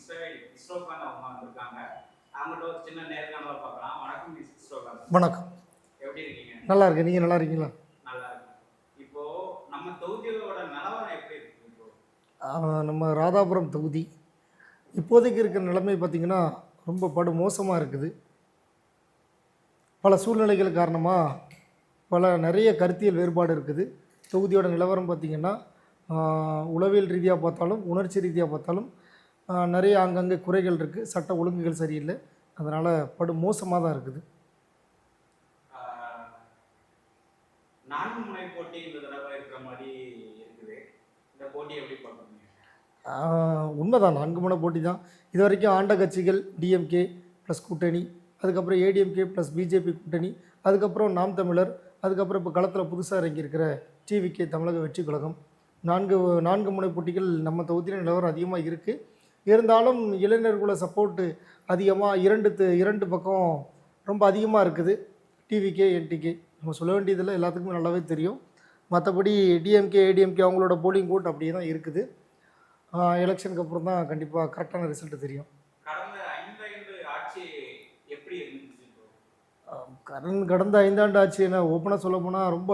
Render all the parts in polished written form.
இஸ்ரோக்கான அவங்க வந்திருக்காங்க. அவங்கள்ட்ட ஒரு சின்ன நேர்காணல பார்க்கலாம். வணக்கம் இஸ்ரோக்கான். வணக்கம். எப்படி இருக்கீங்க? நல்லா இருக்கேன். நீங்கள் நல்லா இருக்கீங்களா? நல்லா இருக்கு. இப்போ நம்ம தொகுதியோட நிலவரம் எப்படி இருக்கு இப்போ? நம்ம ராதாபுரம் தொகுதி இப்போதைக்கு இருக்கிற நிலைமை பார்த்திங்கன்னா ரொம்ப படு மோசமாக இருக்குது. பல சூழ்நிலைகள் காரணமாக நிறைய கருத்தியல் வேறுபாடு இருக்குது. தொகுதியோட நிலவரம் பார்த்திங்கன்னா உளவியல் ரீதியாக பார்த்தாலும் உணர்ச்சி ரீதியாக பார்த்தாலும் நிறைய அங்கங்கே குறைகள் இருக்குது. சட்ட ஒழுங்குகள் சரியில்லை. அதனால் படு மோசமாக தான் இருக்குது. 4 முனை போட்டி இந்த தடவை இருக்கிற மாதிரி இருக்குது. இந்த போட்டி எப்படி பார்க்குறீங்க? உண்மைதான், 4 முனை போட்டி தான். இது வரைக்கும் ஆண்ட கட்சிகள் டிஎம்கே ப்ளஸ் கூட்டணி, அதுக்கப்புறம் ஏடிஎம்கே ப்ளஸ் பிஜேபி கூட்டணி, அதுக்கப்புறம் நாம் தமிழர், அதுக்கப்புறம் இப்போ களத்தில் புதுசாக இறங்கியிருக்கிற டிவிகே தமிழக வெற்றி கழகம். 4 முனை போட்டிகள் நம்ம தொகுதியில் நிலவரம் அதிகமாக இருக்குது. இருந்தாலும் இளைஞர்களோட சப்போர்ட்டு அதிகமாக இரண்டு பக்கம் ரொம்ப அதிகமாக இருக்குது. டிவிகே என்டிகே நம்ம சொல்ல வேண்டியதில்லை, எல்லாத்துக்குமே நல்லாவே தெரியும். மற்றபடி டிஎம்கே ஏடிஎம்கே அவங்களோட போலிங் கோட் அப்படியே தான் இருக்குது. எலெக்ஷனுக்கு அப்புறம் தான் கண்டிப்பாக கரெக்டான ரிசல்ட்டு தெரியும். கடந்த 5 ஆண்டு ஆட்சி என்ன ஓப்பனாக சொல்ல போனால் ரொம்ப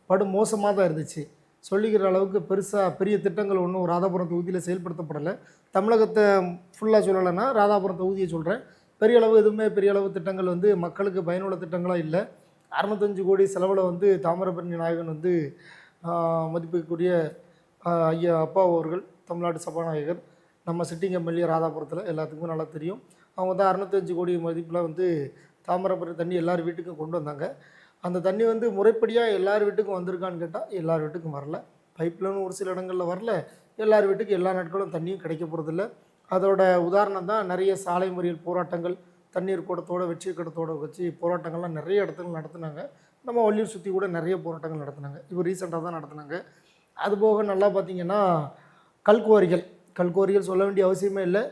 படு மோசமாக தான் இருந்துச்சு. சொல்லிக்கிற அளவுக்கு பெரிய திட்டங்கள் ஒன்றும் ராதாபுரம் தொகுதியில் செயல்படுத்தப்படலை. தமிழகத்தை ஃபுல்லாக சொல்லலைன்னா ராதாபுரம் தொகுதியை சொல்கிறேன். பெரிய அளவு திட்டங்கள் மக்களுக்கு பயனுள்ள திட்டங்களாக இல்லை. 605 கோடி செலவில் தாமிரபரணி நாயகன் மதிப்புக்குரிய ஐயா அப்பா அவர்கள், தமிழ்நாடு சபாநாயகர், நம்ம சிட்டிங் எம்எல்ஏ ராதாபுரத்தில் எல்லாத்துக்குமே நல்லா தெரியும். அவங்க தான் 605 கோடி மதிப்பில் தாமிரபரணி தண்ணி எல்லார் வீட்டுக்கும் கொண்டு வந்தாங்க. அந்த தண்ணி முறைப்படியாக எல்லார் வீட்டுக்கும் வந்திருக்கான்னு கேட்டால் எல்லார் வீட்டுக்கும் வரல. பைப்லைன் ஒரு சில இடங்களில் வரல. எல்லார் வீட்டுக்கும் எல்லா நாட்களும் தண்ணியும் கிடைக்க போகிறதில்ல. அதோட உதாரணம் தான் நிறைய சாலை மறியல் போராட்டங்கள், தண்ணீர் கூடத்தோடு வெற்றி கூடத்தோடு வச்சு போராட்டங்கள்லாம் நிறைய இடத்துல நடத்துனாங்க. நம்ம வள்ளியூர் சுற்றி கூட நிறைய போராட்டங்கள் நடத்துனாங்க. இப்போ ரீசெண்டாக தான் நடத்துனாங்க. அதுபோக நல்லா பார்த்திங்கன்னா கல்குவாரிகள் சொல்ல வேண்டிய அவசியமே இல்லை.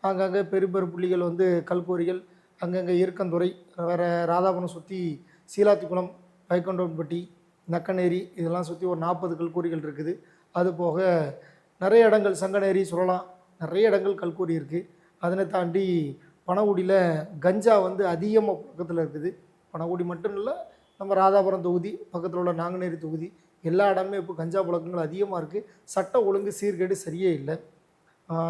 அங்கங்கே பெரு புள்ளிகள் கல்குவாரிகள் அங்கங்கே ஈர்க்கந்துறை, வேறு ராதாபுரம் சுற்றி சீலாத்திக்குளம், வைக்கண்டோன்பட்டி, நக்கநேரி இதெல்லாம் சுற்றி ஒரு 40 கல்குவாரிகள் இருக்குது. அதுபோக நிறைய இடங்கள் சங்கநேரி சொல்லலாம், நிறைய இடங்கள் கல்குவாரி இருக்குது. அதனை தாண்டி பனகுடியில் கஞ்சா அதிகமாக பக்கத்தில் இருக்குது. பனகுடி மட்டும் இல்லை, நம்ம ராதாபுரம் தொகுதி பக்கத்தில் உள்ள நாங்குநேரி தொகுதி எல்லா இடமே இப்போ கஞ்சா புழக்கங்கள் அதிகமாக இருக்குது. சட்ட ஒழுங்கு சீர்கேடு சரியே இல்லை.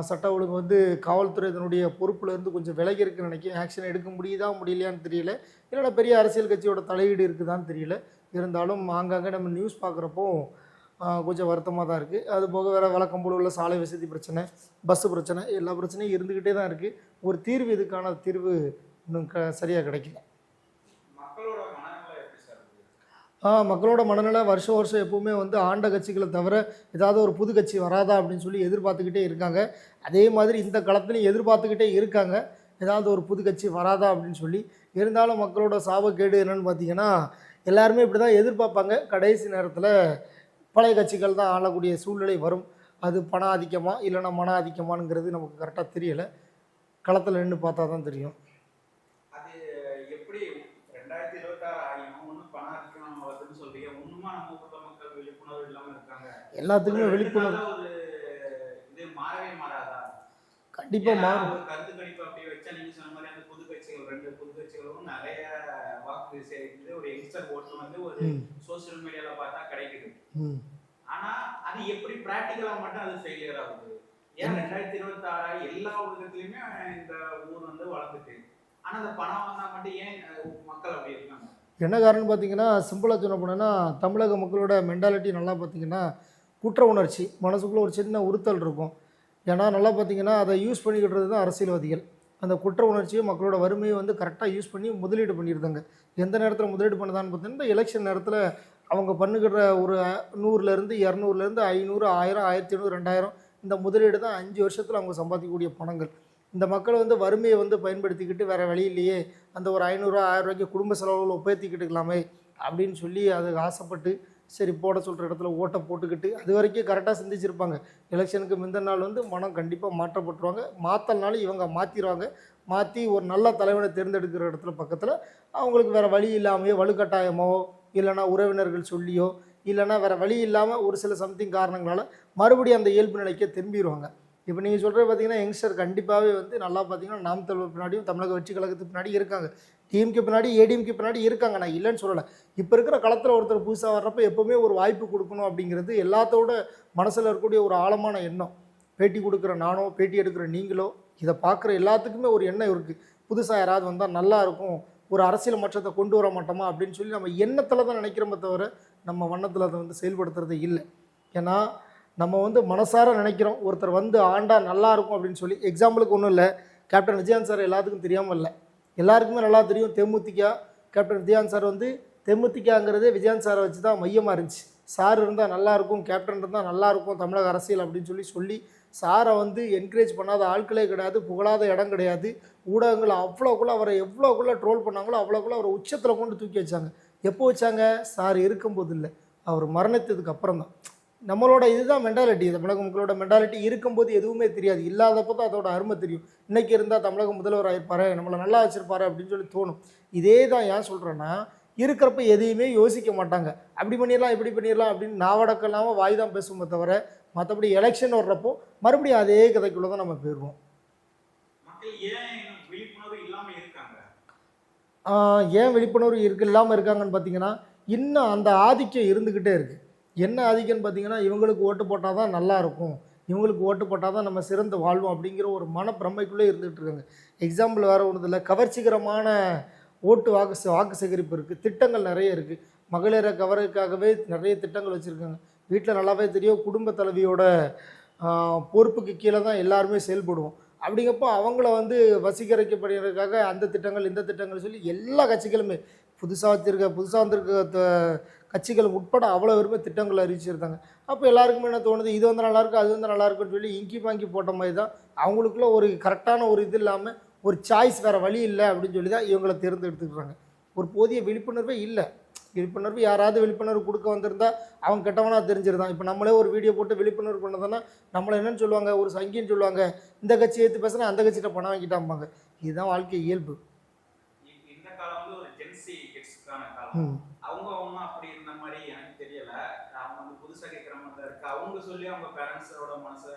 சட்ட ஒழுங்கு காவல்துறை இதனுடைய பொறுப்புலேருந்து கொஞ்சம் விலகி இருக்குன்னு நினைக்கிறேன். ஆக்ஷன் எடுக்க முடியலையான்னு தெரியல, இல்லைன்னா பெரிய அரசியல் கட்சியோட தலையீடு இருக்குதான்னு தெரியல. இருந்தாலும் ஆங்காங்கே நம்ம நியூஸ் பார்க்குறப்போ கொஞ்சம் வருத்தமாக தான் இருக்குது. அது போக வேறு வழக்கம் போல உள்ள சாலை வசதி பிரச்சனை, பஸ்ஸு பிரச்சனை, எல்லா பிரச்சனையும் இருந்துக்கிட்டே தான் இருக்குது. ஒரு தீர்வு இதுக்கான தீர்வு இன்னும் சரியாக கிடைக்கல. மக்களோட மனநிலை வருஷம் எப்போவுமே ஆண்ட கட்சிகளை தவிர ஏதாவது ஒரு புது கட்சி வராதா அப்படின்னு சொல்லி எதிர்பார்த்துக்கிட்டே இருக்காங்க. அதே மாதிரி இந்த களத்துலையும் எதிர்பார்த்துக்கிட்டே இருக்காங்க, ஏதாவது ஒரு புது கட்சி வராதா அப்படின்னு சொல்லி. இருந்தாலும் மக்களோட சாபக்கேடு என்னென்னு பார்த்தீங்கன்னா, எல்லாருமே இப்படி தான் எதிர்பார்ப்பாங்க. கடைசி நேரத்தில் பழைய கட்சிகள் தான் ஆளக்கூடிய சூழ்நிலை வரும். அது பண ஆதிக்கமா இல்லைன்னா மன ஆதிக்கமானுங்கிறது நமக்கு கரெக்டாக தெரியலை. களத்தில் நின்று பார்த்தா தான் தெரியும். எல்லாத்துக்குமே விழிப்புணர்வு கண்டிப்பாக மாறும். கருத்து கணிப்பு அப்படி வச்சா நீங்க சொன்ன மாதிரி அந்த புது கட்சிகள் 2 புது கட்சிகளும் நிறைய வாக்கு சேர்ந்து ஒரு யங்ஸ்டர் ஓட்டு ஒரு சோசியல் மீடியால பார்த்தா கிடைக்குது. ஆனா அது எப்படி பிராக்டிகலா மட்டும் அது ஃபெயிலியர் ஆகுது? ஏன் 2026 எல்லா உலகத்திலுமே இந்த ஊர் வளர்ந்துட்டு, ஆனா அந்த பணம் வந்தா மட்டும் ஏன் மக்கள் அப்படி இருக்காங்க? என்ன காரணம் பார்த்தீங்கன்னா, சிம்பிளாக சொல்ல போனோன்னா, தமிழக மக்களோட மென்டாலிட்டி நல்லா பார்த்தீங்கன்னா குற்ற உணர்ச்சி, மனசுக்குள்ளே ஒரு சின்ன உறுத்தல் இருக்கும். ஏன்னா நல்லா பார்த்தீங்கன்னா அதை யூஸ் பண்ணிக்கிட்டுறது தான் அரசியல்வாதிகள். அந்த குற்ற உணர்ச்சியை மக்களோட வறுமையை கரெக்டாக யூஸ் பண்ணி முதலீடு பண்ணியிருந்தாங்க. எந்த நேரத்தில் முதலீடு பண்ணுதான்னு பார்த்தீங்கன்னா, இந்த எலெக்ஷன் நேரத்தில் அவங்க பண்ணுகிற ஒரு 100லேருந்து 200லேருந்து 500, 1000, 1500, 2000 இந்த முதலீடு தான் 5 வருஷத்தில் அவங்க சம்பாதிக்கக்கூடிய பணங்கள். இந்த மக்கள் வறுமையை பயன்படுத்திக்கிட்டு வேறு வழி இல்லையே, அந்த ஒரு 500, 1000 ரூபாய்க்கு குடும்ப செலவுகளை உபயோகிக்கிட்டுக்கலாமே அப்படின்னு சொல்லி அதுக்கு ஆசைப்பட்டு சரி போட சொல்கிற இடத்துல ஓட்டை போட்டுக்கிட்டு அது வரைக்கும் கரெக்டாக சிந்திச்சிருப்பாங்க. எலெக்ஷனுக்கு முந்தின நாள் மனம் கண்டிப்பாக மாற்றப்பட்டுருவாங்க. மாற்றலனாலும் இவங்க மாற்றிடுவாங்க. மாற்றி ஒரு நல்ல தலைவனை தேர்ந்தெடுக்கிற இடத்துல பக்கத்தில் அவங்களுக்கு வேறு வழி இல்லாமையோ வலுக்கட்டாயமோ இல்லைனா உறவினர்கள் சொல்லியோ இல்லைனா வேறு வழி இல்லாமல் ஒரு சில சம்திங் காரணங்களால் மறுபடியும் அந்த இயல்பு நிலைக்கே திரும்பிடுவாங்க. இப்போ நீங்கள் சொல்கிறது பார்த்தீங்கன்னா யங்ஸ்டர் கண்டிப்பாகவே வந்து நல்லா பார்த்தீங்கன்னா நாம் தமிழர் பின்னாடியும் தமிழக வெற்றி கழகத்துக்கு பின்னாடி இருக்காங்க, டிஎம்கே பின்னாடி ஏடிஎம்கே பின்னாடி இருக்காங்க. நான் இல்லைன்னு சொல்லலை. இப்போ இருக்கிற களத்தில் ஒருத்தர் புதுசாக வர்றப்போ எப்போவுமே ஒரு வாய்ப்பு கொடுக்கணும் அப்படிங்கிறது எல்லாத்தோட மனசில் இருக்கக்கூடிய ஒரு ஆழமான எண்ணம். பேட்டி கொடுக்குற நானோ பேட்டி எடுக்கிற நீங்களோ இதை பார்க்குற எல்லாத்துக்குமே ஒரு எண்ணம் இருக்குது. புதுசாக யாராவது வந்தால் நல்லா இருக்கும், ஒரு அரசியல் மாற்றத்தை கொண்டு வர மாட்டோமா அப்படின்னு சொல்லி நம்ம எண்ணத்தில் தான் நினைக்கிறோமே தவிர நம்ம வண்ணத்தில் அதை வந்து செயல்படுத்துறது இல்லை. ஏன்னா நம்ம வந்து மனசார நினைக்கிறோம் ஒருத்தர் வந்து ஆண்டா நல்லா இருக்கும் அப்படின்னு சொல்லி. எக்ஸாம்பிளுக்கு ஒன்றும் இல்லை, கேப்டன் விஜயகாந்த் சார் எல்லாத்துக்கும் தெரியாமல் இல்லை, எல்லாருக்குமே நல்லா தெரியும். தேமுதிக கேப்டன் விஜயகாந்த் சார் வந்து தேமுதிகங்கிறதே விஜயகாந்த் சாரை வச்சு தான் மையமாக இருந்துச்சு. சார் இருந்தால் நல்லாயிருக்கும், கேப்டன் இருந்தால் நல்லாயிருக்கும் தமிழக அரசியல் அப்படின்னு சொல்லி சாரை வந்து என்கரேஜ் பண்ணாத ஆட்களே கிடையாது, புகழாத இடம் கிடையாது. ஊடகங்கள் அவ்வளோக்குள்ளே அவரை எவ்வளோக்குள்ளே ட்ரோல் பண்ணாங்களோ அவ்வளோக்குள்ளே அவரை உச்சத்தில் கொண்டு தூக்கி வச்சாங்க. எப்போ வச்சாங்க? சார் இருக்கும்போது இல்லை, அவர் மரணத்துக்கு அப்புறம் தான். நம்மளோட இதுதான் மென்டாலிட்டி, தமிழக மக்களோட மென்டாலிட்டி. இருக்கும்போது எதுவுமே தெரியாது, இல்லாதப்போ தான் அதோட அருமை தெரியும். இன்றைக்கி இருந்தால் தமிழக முதல்வர் ஆகிருப்பாரு, நம்மளை நல்லா வச்சுருப்பாரு அப்படின்னு சொல்லி தோணும். இதே தான் ஏன் சொல்கிறேன்னா, இருக்கிறப்ப எதையுமே யோசிக்க மாட்டாங்க. அப்படி பண்ணிடலாம் இப்படி பண்ணிடலாம் அப்படின்னு நாவடக்கெல்லாமல் வாய் தான் பேசுவோமே தவிர மற்றபடி எலெக்ஷன் வர்றப்போ மறுபடியும் அதே கதைக்குள்ளே தான் நம்ம போயிடுவோம். ஏன் விழிப்புணர்வு இல்லாமல் இருக்காங்கன்னு பார்த்தீங்கன்னா, இன்னும் அந்த ஆதிக்கம் இருந்துக்கிட்டே இருக்குது. என்ன ஆதிக்கம்னு பார்த்தீங்கன்னா, இவங்களுக்கு ஓட்டு போட்டால் தான் நல்லாயிருக்கும், இவங்களுக்கு ஓட்டு போட்டால் தான் நம்ம சிறந்து வாழ்வோம் அப்படிங்கிற ஒரு மனப்பிரமைக்குள்ளே இருந்துகிட்டு இருக்காங்க. எக்ஸாம்பிள் வேறு ஒன்றும் இல்லை, கவர்ச்சிகரமான வாக்கு சேகரிப்பு இருக்குது, திட்டங்கள் நிறைய இருக்குது. மகளிரை கவருக்காகவே நிறைய திட்டங்கள் வச்சுருக்காங்க. வீட்டில் நல்லாவே தெரியும், குடும்ப தலைவியோட பொறுப்புக்கு கீழே தான் எல்லாருமே செயல்படுவோம். அப்படிங்கப்போ அவங்கள வந்து வசீகரிக்கப்படுறதுக்காக அந்த திட்டங்கள் இந்த திட்டங்கள் சொல்லி எல்லா கட்சிகளுமே புதுசாக வந்திருக்க கட்சிகள் உட்பட அவ்வளோ விரும்ப திட்டங்கள் அறிவிச்சிருந்தாங்க. அப்போ எல்லாருக்குமே என்ன தோணுது, இது வந்து நல்லாயிருக்கு அது வந்து நல்லாயிருக்குன்னு சொல்லி இங்கி பாங்கி போட்ட மாதிரி தான். அவங்களுக்குள்ள ஒரு கரெக்டான ஒரு இது இல்லாமல் ஒரு சாய்ஸ் வேறு வழி இல்லை அப்படின்னு சொல்லி தான் இவங்களை தேர்ந்தெடுத்துக்கிறாங்க. ஒரு போதிய விழிப்புணர்வே இல்லை. விழிப்புணர்வு யாராவது விழிப்புணர்வு கொடுக்க வந்திருந்தால் அவங்க கெட்டவனாக தெரிஞ்சிருந்தான். இப்போ நம்மளே ஒரு வீடியோ போட்டு விழிப்புணர்வு பண்ணதுன்னா நம்மளை என்னென்னு சொல்லுவாங்க, ஒரு சங்கின்னு சொல்லுவாங்க. இந்த கட்சி ஏற்று பேசுனா அந்த கட்சியிட்ட பணம் வாங்கிட்டாம்பாங்க. இதுதான் வாழ்க்கை இயல்பு. இந்த காலம் வந்து ஒரு ஜென்சி கிட்ஸ்க்கான காலம். அவங்க ஒன்றும் அப்படி இருந்த மாதிரி எனக்கு தெரியல. அவங்க வந்து புதுசாக கேட்குற மாதிரி தான் இருக்குது. அவங்க சொல்லி அவங்க பேரண்ட்ஸோட மனசை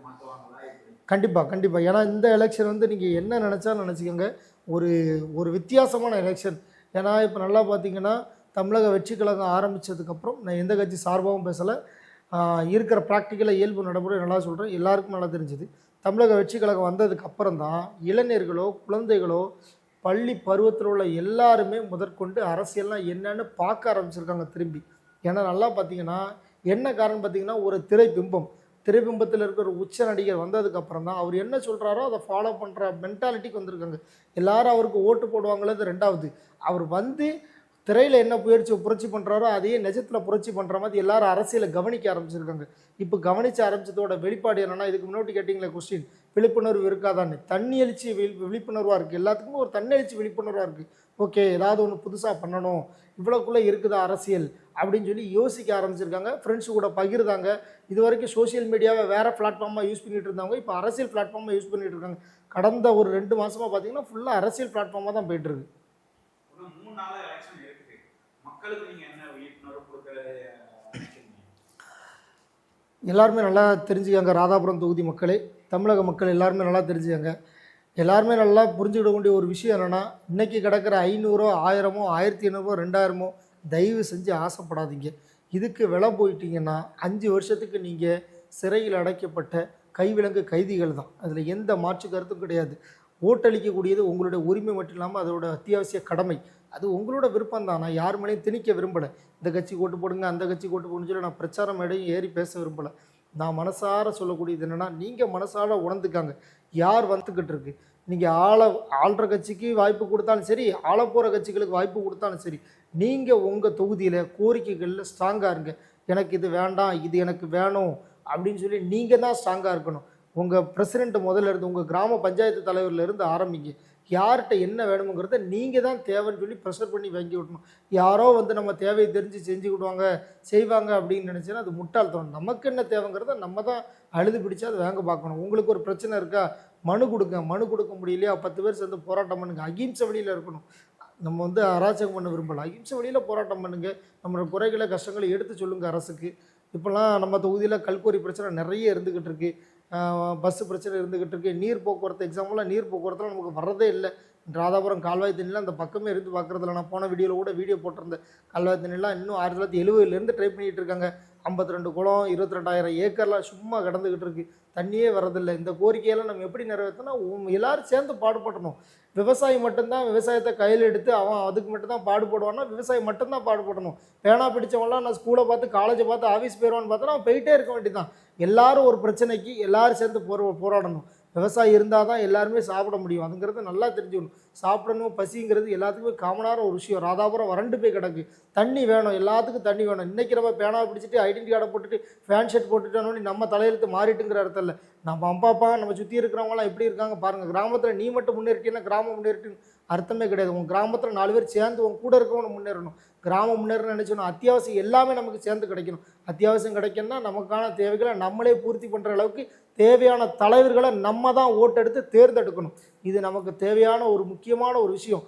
மாற்றுவாங்களா? கண்டிப்பாக. ஏன்னா இந்த எலெக்ஷன் வந்து நீங்கள் என்ன நினச்சாலும் நினச்சிக்கோங்க, ஒரு வித்தியாசமான எலெக்ஷன். ஏன்னா இப்போ நல்லா பார்த்தீங்கன்னா, தமிழக வெற்றி கழகம் ஆரம்பித்ததுக்கப்புறம் நான் எந்த கட்சி சார்பாகவும் பேசலை, இருக்கிற ப்ராக்டிக்கலாக இயல்பு நடைமுறை நல்லா சொல்கிறேன், எல்லாருக்கும் நல்லா தெரிஞ்சுது. தமிழக வெற்றி கழகம் வந்ததுக்கப்புறம் தான் இளைஞர்களோ குழந்தைகளோ பள்ளி பருவத்தில் உள்ள எல்லாருமே முதற்கொண்டு அரசியல்லாம் என்னென்னு பார்க்க ஆரம்பிச்சிருக்காங்க திரும்பி. ஏன்னா நல்லா பார்த்தீங்கன்னா என்ன காரணம் பார்த்தீங்கன்னா, ஒரு திரைபிம்பத்தில் இருக்கிற உச்ச நடிகர் வந்ததுக்கப்புறம் தான் அவர் என்ன சொல்கிறாரோ அதை ஃபாலோ பண்ணுற மென்டாலிட்டிக்கு வந்திருக்காங்க. எல்லாரும் அவருக்கு ஓட்டு போடுவாங்களது ரெண்டாவது. அவர் வந்து திரையில் என்ன புரட்சி பண்ணுறாரோ அதையே நிஜத்தில் புரட்சி பண்ணுற மாதிரி எல்லாரும் அரசியலை கவனிக்க ஆரம்பிச்சிருக்காங்க. இப்போ கவனித்து ஆரம்பித்ததோட வெளிப்பாடு என்னென்னா, இதுக்கு முன்னாடி கேட்டிங்களே கொஸ்டின், விழிப்புணர்வு இருக்காதான்னு. தண்ணி எழுச்சி விழிப்புணர்வாக இருக்குது, எல்லாத்துக்குமே ஒரு தண்ணி எழுச்சி விழிப்புணர்வாக இருக்குது. ஓகே, ஏதாவது ஒன்று புதுசாக பண்ணணும், இவ்வளோக்குள்ளே இருக்குதா அரசியல் அப்படின்னு சொல்லி யோசிக்க ஆரம்பிச்சிருக்காங்க. ஃப்ரெண்ட்ஸு கூட பகிர்ந்தாங்க. இது வரைக்கும் சோஷியல் மீடியாவை வேறு பிளாட்ஃபார்மாக யூஸ் பண்ணிகிட்டு இருந்தவங்க இப்போ அரசியல் பிளாட்ஃபார்மாக யூஸ் பண்ணிகிட்டு இருக்காங்க. கடந்த ஒரு 2 மாதமாக பார்த்தீங்கன்னா ஃபுல்லாக அரசியல் பிளாட்ஃபார்மாக தான் போய்ட்டுருக்கு. எல்லாருமே நல்லா தெரிஞ்சுக்காங்க. ராதாபுரம் தொகுதி மக்களே, தமிழக மக்கள் எல்லாருமே நல்லா தெரிஞ்சுக்காங்க. எல்லாருமே நல்லா புரிஞ்சுக்கிடக்கூடிய ஒரு விஷயம் என்னென்னா, இன்றைக்கி கிடக்கிற 500, 1000, 1500, 2000 தயவு செஞ்சு ஆசைப்படாதீங்க. இதுக்கு விலை போயிட்டீங்கன்னா 5 வருஷத்துக்கு நீங்கள் சிறையில் அடைக்கப்பட்ட கைவிலங்கு கைதிகள் தான். அதில் எந்த மாற்று கருத்தும் கிடையாது. ஓட்டளிக்கக்கூடியது உங்களுடைய உரிமை மட்டும் இல்லாமல் அதோட அத்தியாவசிய கடமை. அது உங்களோட விருப்பம் தான். நான் யார் மேலேயும் திணிக்க விரும்பலை. இந்த கட்சி ஓட்டு போடுங்க அந்த கட்சி ஓட்டு போடுன்னு சொல்லி நான் பிரச்சாரம் மேடையும் ஏறி பேச விரும்பலை. நான் மனசார சொல்லக்கூடியது என்னென்னா, நீங்கள் மனசார உணர்ந்துக்காங்க யார் வந்துக்கிட்டு இருக்கு. நீங்கள் ஆள்ற கட்சிக்கு வாய்ப்பு கொடுத்தாலும் சரி, ஆள போகிற கட்சிகளுக்கு வாய்ப்பு கொடுத்தாலும் சரி, நீங்கள் உங்கள் தொகுதியில் கோரிக்கைகளில் ஸ்ட்ராங்காக இருங்க. எனக்கு இது வேண்டாம், இது எனக்கு வேணும் அப்படின்னு சொல்லி நீங்கள் தான் ஸ்ட்ராங்காக இருக்கணும். உங்கள் பிரசிடெண்ட் முதல்ல இருந்து, உங்கள் கிராம பஞ்சாயத்து தலைவர்லேருந்து ஆரம்பிங்க. யார்கிட்ட என்ன வேணுங்கிறத நீங்கள் தான் தேவைன்னு சொல்லி ப்ரெஷர் பண்ணி வாங்கி விடணும். யாரோ வந்து நம்ம தேவையை தெரிஞ்சு செஞ்சு விடுவாங்க செய்வாங்க அப்படின்னு நினச்சேன்னா அது முட்டாள்தனம். நமக்கு என்ன தேவைங்கிறத நம்ம தான் அழுது பிடிச்சா அதை வாங்க பார்க்கணும். உங்களுக்கு ஒரு பிரச்சனை இருக்கா, மனு கொடுக்க முடியலையா 10 பேர் சேர்ந்து போராட்டம் பண்ணுங்க. அகிம்சை வழியில் இருக்கணும். நம்ம வந்து அராஜகம் பண்ண விரும்பலை. அகிம்சை வழியில் போராட்டம் பண்ணுங்கள். நம்மளோட குறைகளை கஷ்டங்களை எடுத்து சொல்லுங்கள் அரசுக்கு. இப்போல்லாம் நம்ம தொகுதியில் கல்கோரி பிரச்சனை நிறைய இருந்துக்கிட்டு இருக்குது. பஸ்ஸு பிரச்சனை இருந்துக்கிட்டு இருக்குது. நீர் போக்குவரத்து எக்ஸாம்பிளாக நீர் போக்குவரத்தில் நமக்கு வர்றதே இல்லை. ராதாபுரம் கால்வாய் தண்ணிலாம் அந்த பக்கமே இருந்து பார்க்குறதில்ல. நான் போன வீடியோவில் கூட வீடியோ போட்டிருந்தேன். கால்வாய் தண்ணிலாம் இன்னும் 1970 ட்ரை பண்ணிகிட்டு இருக்காங்க. 52 குளம் 22,000 ஏக்கர்லாம் சும்மா கிடந்துக்கிட்டு இருக்குது. தண்ணியே வரதில்லை. இந்த கோரிக்கையெல்லாம் நம்ம எப்படி நிறைவேற்றினா எல்லோரும் சேர்ந்து பாடுபடணும். விவசாயி மட்டும்தான் விவசாயத்தை கையில் எடுத்து அவன் அதுக்கு மட்டும்தான் பாடுபடுவான்னா விவசாயி மட்டும்தான் பாடுபடணும். பேனா பிடிச்சவங்களாம் நான் ஸ்கூலை பார்த்து காலேஜை பார்த்து ஆஃபீஸ் போயிடுவான்னு பார்த்தா அவன் போயிட்டே இருக்க வேண்டியதான். எல்லாரும் ஒரு பிரச்சனைக்கு எல்லாரும் சேர்ந்து போராடணும். விவசாயி இருந்தால் தான் எல்லாருமே சாப்பிட முடியும். அதுங்கிறது நல்லா தெரிஞ்சுக்கணும். சாப்பிடணும் பசிங்கிறது எல்லாத்துக்குமே காமனான ஒரு விஷயம். ராதாபுரம் வறண்டு போய் கிடக்கு. தண்ணி வேணும், எல்லாத்துக்கும் தண்ணி வேணும். இன்றைக்கி நம்ம பேனா பிடிச்சிட்டு ஐடென்டி கார்டை போட்டுட்டு ஃபேன் ஷர்ட் போட்டுட்டோன்னு நம்ம தலையெழுத்து மாறிட்டுங்கிற இடத்துல நம்ம அம்பாப்பா நம்ம சுற்றி இருக்கிறவங்களாம் எப்படி இருக்காங்க பாருங்கள். கிராமத்தில் நீ மட்டும் முன்னேறிட்டீங்கன்னா கிராமம் முன்னேறிட்டுன்னு அர்த்தமே கிடையாது. உங்கள் கிராமத்தில் 4 பேர் சேர்ந்து உங்க கூட இருக்கவங்க முன்னேறணும். கிராமம் முன்னேறணும்னு நினச்சோன்னா அத்தியாவசியம் எல்லாமே நமக்கு சேர்ந்து கிடைக்கணும். அத்தியாவசியம் கிடைக்கணும்னா நமக்கான தேவைகளை நம்மளே பூர்த்தி பண்ணுற அளவுக்கு தேவையான தலைவர்களை நம்ம தான் ஓட்டெடுத்து தேர்ந்தெடுக்கணும். இது நமக்கு தேவையான ஒரு முக்கியமான ஒரு விஷயம்.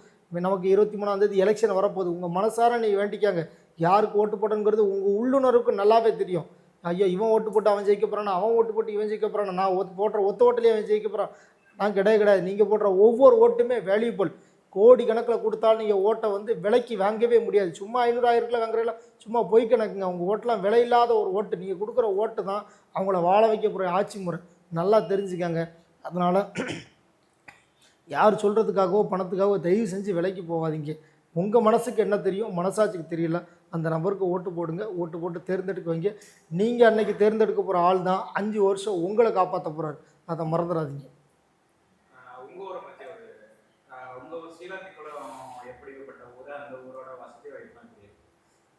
நமக்கு 23ஆம் தேதி எலெக்ஷன் வரப்போகுது. உங்கள் மனசார நீ வேண்டிக்காங்க. யாருக்கு ஓட்டு போட்டணுங்கிறது உங்கள் உள்ளுணர்வுக்கு நல்லாவே தெரியும். ஐயோ இவன் ஓட்டு போட்டு அவன் ஜெயிக்க போகிறான், அவன் ஓட்டு போட்டு இவன் ஜெயிக்க போகிறான், நான் போடுற ஒத்த ஓட்டிலே அவன் ஜெயிக்க போகிறான். நான் கிடையாது. நீங்கள் போடுற ஒவ்வொரு ஓட்டுமே வேல்யூபிள். கோடி கணக்கில் கொடுத்தாலும் நீங்கள் ஓட்டை விலைக்கு வாங்கவே முடியாது. சும்மா 500,000 வாங்குறதுலாம் சும்மா போய் கணக்குங்க. அவங்க ஓட்டெலாம் விலையில்லாத ஒரு ஓட்டு. நீங்கள் கொடுக்குற ஓட்டு தான் அவங்கள வாழ வைக்க போகிற ஆட்சி முறை. நல்லா தெரிஞ்சுக்காங்க. அதனால் யார் சொல்கிறதுக்காகவோ பணத்துக்காகவோ தயவு செஞ்சு விலைக்கு போகாதீங்க. உங்கள் மனசுக்கு என்ன தெரியும், மனசாட்சிக்கு தெரியல, அந்த நபருக்கு ஓட்டு போடுங்க. ஓட்டு போட்டு தேர்ந்தெடுக்க வைங்க. நீங்கள் அன்னைக்கு தேர்ந்தெடுக்க போகிற ஆள் தான் 5 வருஷம் உங்களை காப்பாற்ற போகிறார். அதை மறந்துடாதீங்க.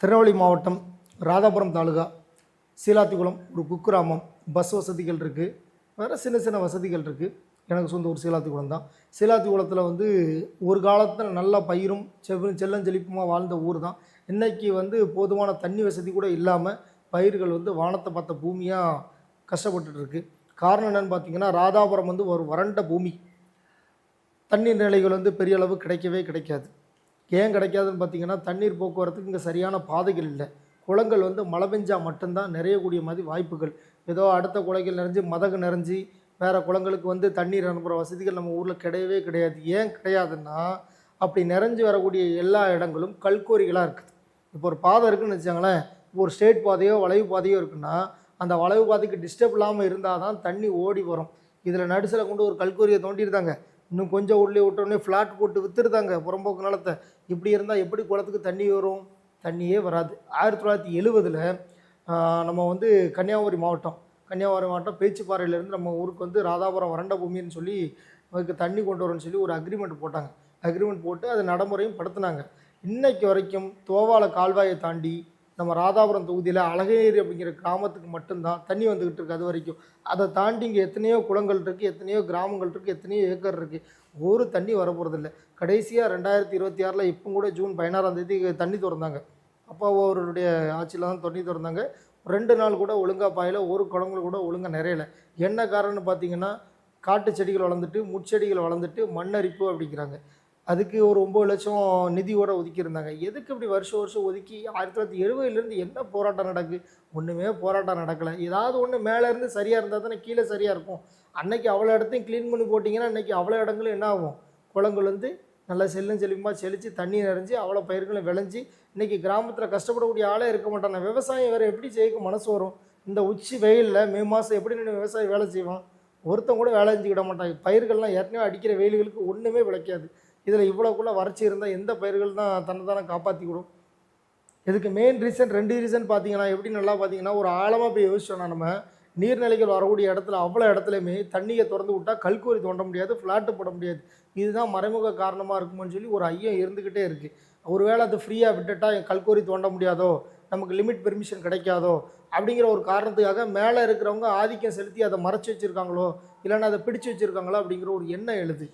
திருநெல்வேலி மாவட்டம் ராதாபுரம் தாலுகா சீலாத்திக்குளம் ஒரு குக்கிராமம். பஸ் வசதிகள் இருக்குது, வேறு சின்ன சின்ன வசதிகள் இருக்குது. எனக்கு சொந்த ஊர் சீலாத்திக்குளம் தான். சீலாத்திக்குளத்தில் ஒரு காலத்தில் நல்லா பயிரும் செல்லஞ்செழிப்புமாக வாழ்ந்த ஊர் தான். இன்றைக்கி போதுமான தண்ணி வசதி கூட இல்லாமல் பயிர்கள் வானத்தை பார்த்த பூமியாக கஷ்டப்பட்டுருக்கு. காரணம் என்னென்னு பார்த்தீங்கன்னா ராதாபுரம் ஒரு வறண்ட பூமி. தண்ணீர் நிலைகள் பெரிய அளவு கிடைக்கவே கிடைக்காது. ஏன் கிடைக்காதுன்னு பார்த்தீங்கன்னா தண்ணீர் போக்குவரத்துக்கு இங்கே சரியான பாதைகள் இல்லை. குளங்கள் மழை பெஞ்சால் மட்டும்தான் நிறையக்கூடிய மாதிரி வாய்ப்புகள். ஏதோ அடுத்த குளங்கள் நிறைஞ்சு மதகு நிறைஞ்சி வேறு குளங்களுக்கு தண்ணீர் அனுப்புகிற வசதிகள் நம்ம ஊரில் கிடையவே கிடையாது. ஏன் கிடையாதுன்னா அப்படி நிறைஞ்சு வரக்கூடிய எல்லா இடங்களும் கல்கோரிகளாக இருக்குது. இப்போ ஒரு பாதை இருக்குதுன்னு வச்சாங்களேன். இப்போ ஒரு ஸ்டேட் பாதையோ வளைவு பாதையோ இருக்குன்னா அந்த வளைவு பாதைக்கு டிஸ்டர்ப் இல்லாமல் இருந்தால் தான் தண்ணி ஓடி வரும். இதில் நடுசில் கொண்டு ஒரு கல்கோரியை தோண்டியிருந்தாங்க. இன்னும் கொஞ்சம் உள்ளே விட்டோடனே ஃப்ளாட் போட்டு விற்றுருந்தாங்க புறம்போக்கு நிலத்தை. இப்படி இருந்தால் எப்படி குளத்துக்கு தண்ணி வரும்? தண்ணியே வராது. 1970 நம்ம கன்னியாகுமரி மாவட்டம் பேச்சிப்பாறையிலேருந்து நம்ம ஊருக்கு ராதாபுரம் வறண்ட பூமின்னு சொல்லி அதுக்கு தண்ணி கொண்டு வரணும்னு சொல்லி ஒரு அக்ரிமெண்ட் போட்டாங்க. அக்ரிமெண்ட் போட்டு அது நடைமுறையும் படுத்தினாங்க. இன்றைக்கு வரைக்கும் தோவாளை கால்வாயை தாண்டி நம்ம ராதாபுரம் தொகுதியில் அழகேரி அப்படிங்கிற கிராமத்துக்கு மட்டும்தான் தண்ணி வந்துக்கிட்டு இருக்குது. அது வரைக்கும் அதை தாண்டி இங்கே எத்தனையோ குளங்கள் இருக்குது, எத்தனையோ கிராமங்கள் இருக்குது, எத்தனையோ ஏக்கர் இருக்குது. ஒரு தண்ணி வரப்போகிறதில்ல. கடைசியாக 2026 இப்போ கூட ஜூன் 16ஆம் தேதி தண்ணி திறந்தாங்க. அப்போ அவருடைய ஆட்சியில் தான் தண்ணி திறந்தாங்க. 2 நாள் கூட ஒழுங்காக பாயல, ஒரு குளங்கள் கூட ஒழுங்காக நிறையலை. என்ன காரணம்னு பார்த்தீங்கன்னா காட்டு செடிகள் வளர்ந்துட்டு முட்செடிகள் வளர்ந்துட்டு மண்ணரிப்பு அப்படிங்கிறாங்க. அதுக்கு ஒரு 9 லட்சம் நிதியோடு ஒதுக்கியிருந்தாங்க. எதுக்கு இப்படி வருஷம் ஒதுக்கி 1970 என்ன போராட்டம் நடக்குது? ஒன்றுமே போராட்டம் நடக்கலை. ஏதாவது ஒன்று மேலேருந்து சரியாக இருந்தால் தானே கீழே சரியாக இருக்கும். அன்னைக்கு அவ்வளோ இடத்தையும் க்ளீன் பண்ணி போட்டிங்கன்னா இன்றைக்கி அவ்வளோ இடங்களும் என்ன ஆகும்? குளங்கள் நல்லா செழிப்பாக செழித்து தண்ணி நிறைஞ்சி அவ்வளோ பயிர்களும் விளைஞ்சி இன்றைக்கி கிராமத்தில் கஷ்டப்படக்கூடிய ஆளே இருக்க மாட்டாங்க. விவசாயம் வேறு எப்படி செய்ய மனசு வரும்? இந்த உச்சி வெயிலில் மே மாதம் எப்படி நின்று விவசாயி வேலை செய்வான்? ஒருத்தன் கூட வேலை செஞ்சுக்கிட மாட்டாங்க. பயிர்கள்லாம் ஏற்கனவே அடிக்கிற வெயில்களுக்கு ஒன்றுமே விளைக்காது. இதில் இவ்வளோக்குள்ளே வறட்சி இருந்தால் எந்த பயிர்கள் தான் தன்னை காப்பாற்றிக்கிடும்? இதுக்கு மெயின் ரீசன் 2 ரீசன் பார்த்தீங்கன்னா எப்படி நல்லா பார்த்தீங்கன்னா ஒரு ஆழமாக போய் யோசிச்சோன்னா நம்ம நீர்நிலைகள் வரக்கூடிய இடத்துல அவ்வளோ இடத்துலையுமே தண்ணியை திறந்து விட்டால் கல்கோரி தோண்ட முடியாது, ஃப்ளாட்டு போட முடியாது. இதுதான் மறைமுக காரணமாக இருக்குமோன்னு சொல்லி ஒரு ஐயம் இருந்துக்கிட்டே இருக்குது. ஒருவேளை அது ஃப்ரீயாக விட்டுட்டா கல்கோரி தோண்ட முடியாதோ, நமக்கு லிமிட் பெர்மிஷன் கிடைக்காதோ அப்படிங்கிற ஒரு காரணத்துக்காக மேலே இருக்கிறவங்க ஆதிக்கம் செலுத்தி அதை மறைச்சி வச்சுருக்காங்களோ இல்லைன்னா அதை பிடிச்சி வச்சுருக்காங்களோ அப்படிங்கிற ஒரு எண்ணம் எழுது.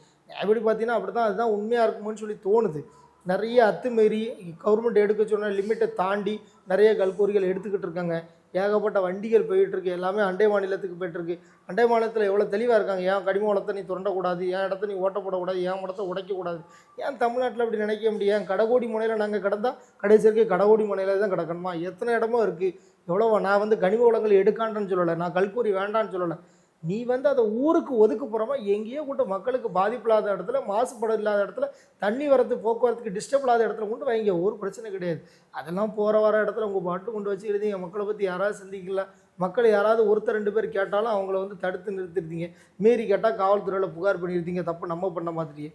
எப்படி பார்த்தீங்கன்னா அப்படி தான் அதுதான் உண்மையாக இருக்குமோன்னு சொல்லி தோணுது. நிறைய அத்துமீறி கவர்மெண்ட் எடுக்க சொன்ன லிமிட்டை தாண்டி நிறைய கல்கோரிகள் எடுத்துக்கிட்டு இருக்காங்க. ஏகப்பட்ட வண்டிகள் போயிட்டுருக்கு. எல்லாமே அண்டை மாநிலத்துக்கு போய்ட்டுருக்கு. அண்டை மாநிலத்தில் எவ்வளோ தெளிவாக இருக்காங்க. ஏன் கனிம வளத்தை நீ துரண்டக்கூடாது, ஏன் இடத்த நீ ஓட்டப்படக்கூடாது, ஏன் இடத்த உடைக்கக்கூடாது. ஏன் தமிழ்நாட்டில் அப்படி நினைக்க முடியும்? ஏன் கடகோடி முனையில் நாங்கள் கிடந்தால் கடைசி வரைக்கும் கடகோடி முனையில் தான் கிடக்கணுமா? எத்தனை இடமும் இருக்குது. எவ்வளோ நான் கனிம வளங்கள் எடுக்கான்னு சொல்லலை, நான் கல்கோரி வேண்டான்னு சொல்லலை. நீ வந்து அதை ஊருக்கு ஒதுக்கு போகிறோமா எங்கேயோ கொண்டு மக்களுக்கு பாதிப்பு இல்லாத இடத்துல, மாசுபாடு இல்லாத இடத்துல, தண்ணி வரத்து போக்குவரத்துக்கு டிஸ்டர்ப் இல்லாத இடத்துல கொண்டு வைங்க, ஒரு பிரச்சனை கிடையாது. அதெல்லாம் போகிற வர இடத்துல உங்கள் பாட்டு கொண்டு வச்சு எழுதிங்க. மக்களை பற்றி யாராவது சிந்திக்கல, மக்கள் யாராவது ஒருத்தர் 2 பேர் கேட்டாலும் அவங்கள வந்து தடுத்து நிறுத்திருந்தீங்க, மீறி கேட்டால் காவல்துறையில் புகார் பண்ணியிருந்தீங்க, தப்பு நம்ம பண்ண மாதிரியே.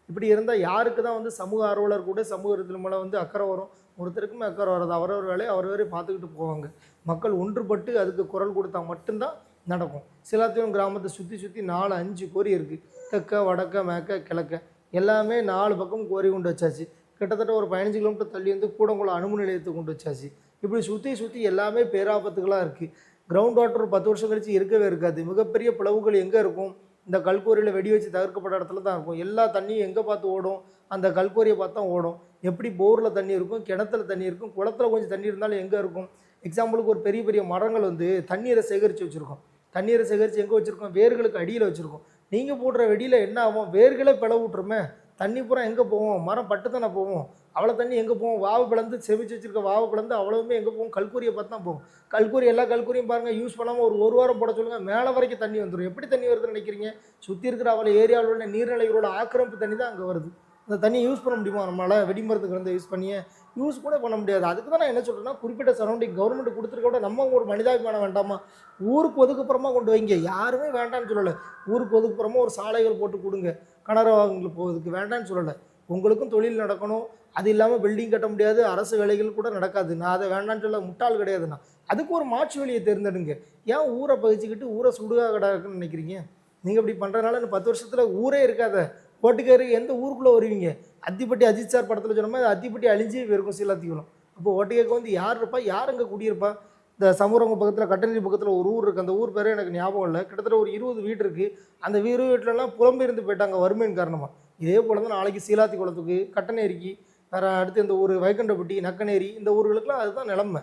இப்படி இருந்தால் யாருக்கு தான் வந்து சமூக ஆர்வலர் கூட சமூகத்தில் மேலே வந்து அக்கறை வரும்? ஒருத்தருக்குமே அக்கறை வராது. அவரவர் வேலையை அவரவரே பார்த்துக்கிட்டு போவாங்க. மக்கள் ஒன்றுபட்டு அதுக்கு குரல் கொடுத்தா மட்டும்தான் நடக்கும். சிலாத்தியம் கிராமத்தை சுற்றி சுற்றி 4-5 கோரி இருக்குது. தெற்க, வடக்க, மேற்க, கிழக்க எல்லாமே 4 பக்கம் கோரி கொண்டு வச்சாச்சு. கிட்டத்தட்ட ஒரு 15 கிலோமீட்டர் தள்ளி வந்து கூடங்குளம் அணுமின் நிலையத்தை கொண்டு வச்சாச்சு. இப்படி சுற்றி சுற்றி எல்லாமே பேராபத்துகளாக இருக்குது. கிரவுண்ட் வாட்டர் ஒரு 10 வருஷம் கழிச்சு இருக்கவே இருக்காது. மிகப்பெரிய பிளவுகள் எங்கே இருக்கும்? இந்த கல்கோரியில் வெடி வச்சு தவிர்க்கப்பட்ட இடத்துல தான் இருக்கும். எல்லா தண்ணியும் எங்கே பார்த்து ஓடும்? அந்த கல்கோரியை பார்த்தா ஓடும். எப்படி போரில் தண்ணி இருக்கும், கிணத்துல தண்ணி இருக்கும், குளத்தில் கொஞ்சம் தண்ணி இருந்தாலும் எங்கே இருக்கும்? எக்ஸாம்பிளுக்கு ஒரு பெரிய பெரிய மரங்கள் வந்து தண்ணீரை சேகரித்து வச்சுருக்கோம். தண்ணீரை சேகரித்து எங்கே வச்சுருக்கோம்? வேர்களுக்கு அடியில் வச்சுருக்கோம். நீங்கள் போடுற வெடியில் என்ன ஆகும்? வேர்களே பிளவு விட்டுருமே, தண்ணி பூரா எங்கே போவோம்? மரம் பட்டு தானே போவோம். அவ்வளோ தண்ணி எங்கே போவோம்? வாவு பிளந்து செமிச்சு வச்சுருக்க வாவு பிளந்து அவ்வளவுமே எங்கே போகும்? கல்கூரியை பார்த்து தான் போகும். கல்கூரி எல்லா கல்கூரியும் பாருங்கள், யூஸ் பண்ணாமல் ஒரு வாரம் போட சொல்லுங்கள், மேலே வரைக்கும் தண்ணி வந்துடும். எப்படி தண்ணி வருதுன்னு நினைக்கிறீங்க? சுற்றி இருக்கிற அவ்வளோ ஏரியாவில் உள்ள நீர்நிலைகளோட ஆக்கிரமிப்பு தண்ணி தான் அங்கே வருது. அந்த தண்ணியை யூஸ் பண்ண முடியுமா நம்மளால்? வெடிமருந்துக்கு வந்து யூஸ் பண்ணியே யூஸ் கூட பண்ண முடியாது. அதுக்கு தான் நான் என்ன சொல்கிறேன்னா, குறிப்பிட்ட சரௌண்டிங் கவர்மெண்ட் கொடுத்துருக்க விட நம்ம ஒரு மனிதாபிமானம் வேண்டாமா? ஊருக்கு ஒதுக்குப்புறமா கொண்டு வைங்க. யாருமே வேண்டான்னு சொல்லலை. ஊருக்கு ஒதுக்குப்புறமா ஒரு சாலைகள் போட்டு கொடுங்க, கிணறு வாங்கங்களுக்கு போகிறதுக்கு வேண்டான்னு சொல்லலை. உங்களுக்கும் தொழில் நடக்கணும். அது இல்லாமல் பில்டிங் கட்ட முடியாது, அரசு வேலைகள் கூட நடக்காது. நான் அதை வேண்டான்னு சொல்ல முட்டாள் கிடையாதுண்ணா. அதுக்கு ஒரு மாற்று வழியை தேர்ந்தெடுங்க. ஏன் ஊரை பகிச்சுக்கிட்டு ஊரை சுடுகா கிடக்குன்னு நினைக்கிறீங்க? நீங்கள் இப்படி பண்ணுறதுனால இந்த 10 வருஷத்தில் ஊரே இருக்காத. ஓட்டுக்காரு எந்த ஊருக்குள்ளே வருவீங்க? அத்திப்பட்டி அஜித் சார் படத்தில் சொன்ன மாதிரி அத்திப்பட்டி அழிஞ்சே போயிருக்கும் சிலாத்திக்குளம். அப்போ ஓட்டுக்காருக்கு வந்து யார் இருப்பா? யார் அங்கே குடியிருப்பா? இந்த சமூரங்க பக்கத்தில் கட்டணி பக்கத்தில் ஒரு ஊர் இருக்குது. அந்த ஊர் பேரே எனக்கு ஞாபகம் இல்லை. கிட்டத்தட்ட ஒரு 20 வீடு இருக்குது. அந்த வீட்டுலலாம் புலம்பெயர்ந்து போயிட்டாங்க வறுமையின் காரணமாக. இதே போல் தான் நாளைக்கு சீலாத்தி குளத்துக்கு, கட்டணேரிக்கு, வேறு அடுத்து இந்த ஊர் வைகண்டப்பட்டி, நக்கனேரி, இந்த ஊர்களுக்கெல்லாம் அதுதான் நிலைமை.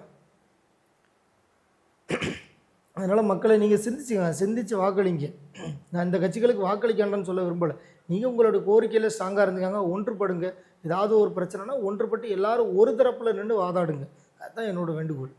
அதனால் மக்களை நீங்கள் சிந்திச்சு வாக்களிங்க. நான் இந்த கட்சிகளுக்கு வாக்களிக்காண்டான்னு சொல்ல விரும்பலை. நீங்கள் உங்களோட கோரிக்கையில் ஸ்ட்ராங்காக இருந்தீங்க, ஒன்றுபடுங்க. ஏதாவது ஒரு பிரச்சனைனா ஒன்றுபட்டு எல்லாரும் ஒரு தரப்பில் நின்று வாதாடுங்க. அதுதான் என்னோட வேண்டுகோள்.